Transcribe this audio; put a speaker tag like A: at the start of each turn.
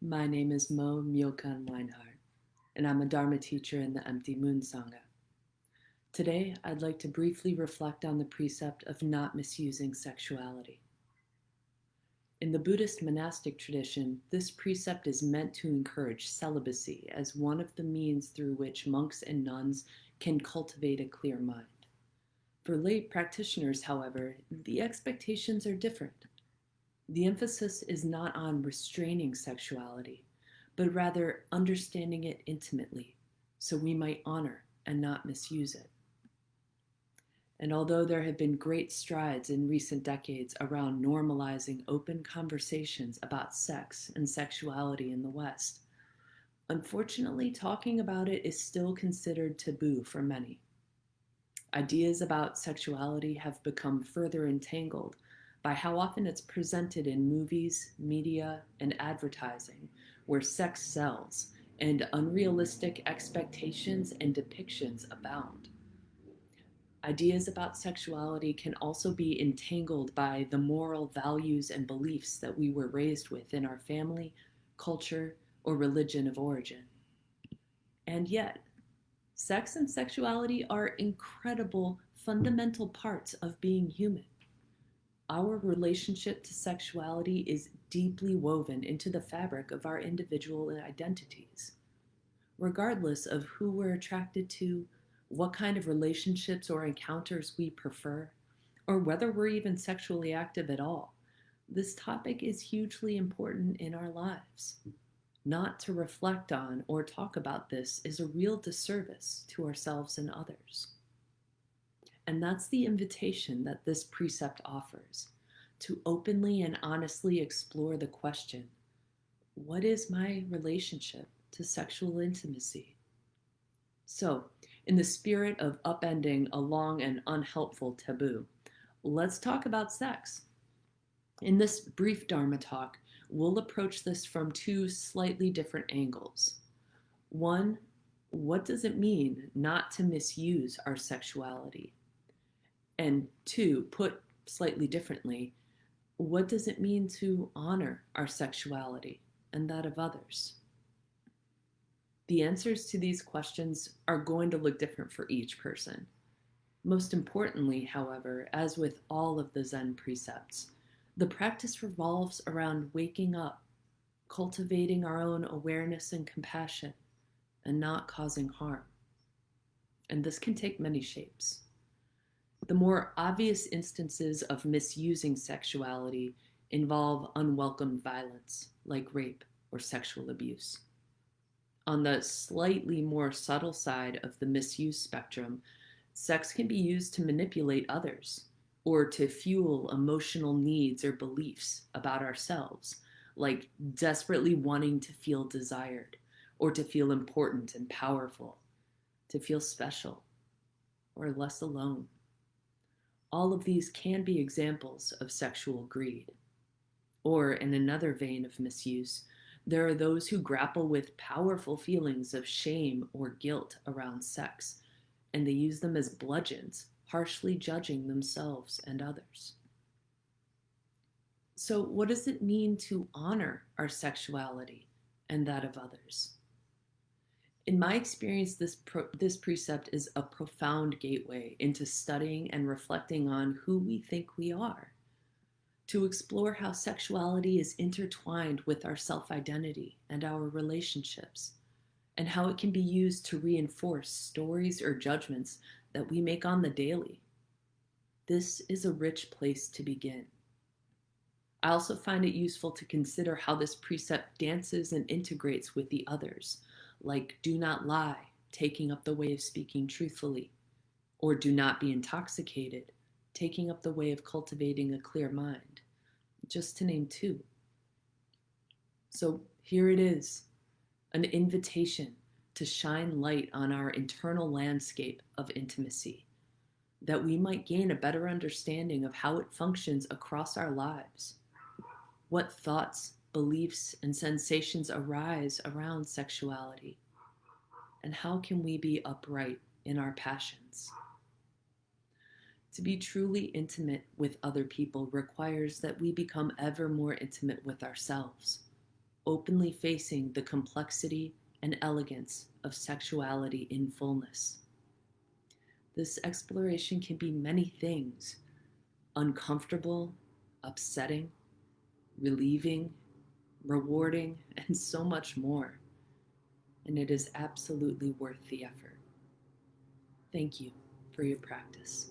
A: My name is Mo Weinhardt, and I'm a Dharma teacher in the Empty Moon Sangha. Today, I'd like to briefly reflect on the precept of not misusing sexuality. In the Buddhist monastic tradition, this precept is meant to encourage celibacy as one of the means through which monks and nuns can cultivate a clear mind. For lay practitioners, however, the expectations are different. The emphasis is not on restraining sexuality, but rather understanding it intimately, so we might honor and not misuse it. And although there have been great strides in recent decades around normalizing open conversations about sex and sexuality in the West, unfortunately, talking about it is still considered taboo for many. Ideas about sexuality have become further entangled by how often it's presented in movies, media, and advertising, where sex sells and unrealistic expectations and depictions abound. Ideas about sexuality can also be entangled by the moral values and beliefs that we were raised with in our family, culture, or religion of origin. And yet, sex and sexuality are incredible, fundamental parts of being human. Our relationship to sexuality is deeply woven into the fabric of our individual identities. Regardless of who we're attracted to, what kind of relationships or encounters we prefer, or whether we're even sexually active at all, this topic is hugely important in our lives. Not to reflect on or talk about this is a real disservice to ourselves and others. And that's the invitation that this precept offers, to openly and honestly explore the question, what is my relationship to sexual intimacy? So, in the spirit of upending a long and unhelpful taboo, let's talk about sex. In this brief Dharma talk, we'll approach this from two slightly different angles. One, what does it mean not to misuse our sexuality? And two, put slightly differently, what does it mean to honor our sexuality and that of others? The answers to these questions are going to look different for each person. Most importantly, however, as with all of the Zen precepts, the practice revolves around waking up, cultivating our own awareness and compassion, and not causing harm. And this can take many shapes. The more obvious instances of misusing sexuality involve unwelcome violence, like rape or sexual abuse. On the slightly more subtle side of the misuse spectrum, sex can be used to manipulate others or to fuel emotional needs or beliefs about ourselves, like desperately wanting to feel desired or to feel important and powerful, to feel special or less alone. All of these can be examples of sexual greed. Or, in another vein of misuse, there are those who grapple with powerful feelings of shame or guilt around sex, and they use them as bludgeons, harshly judging themselves and others. So, what does it mean to honor our sexuality and that of others? In my experience, this precept is a profound gateway into studying and reflecting on who we think we are, to explore how sexuality is intertwined with our self-identity and our relationships, and how it can be used to reinforce stories or judgments that we make on the daily. This is a rich place to begin. I also find it useful to consider how this precept dances and integrates with the others, like do not lie, taking up the way of speaking truthfully, or do not be intoxicated, taking up the way of cultivating a clear mind, just to name two. So here it is, an invitation to shine light on our internal landscape of intimacy, that we might gain a better understanding of how it functions across our lives. What thoughts, beliefs, and sensations arise around sexuality? And how can we be upright in our passions? To be truly intimate with other people requires that we become ever more intimate with ourselves. openly facing the complexity and elegance of sexuality in fullness. This exploration can be many things: uncomfortable, upsetting, relieving, rewarding, and so much more. And it is absolutely worth the effort. Thank you for your practice.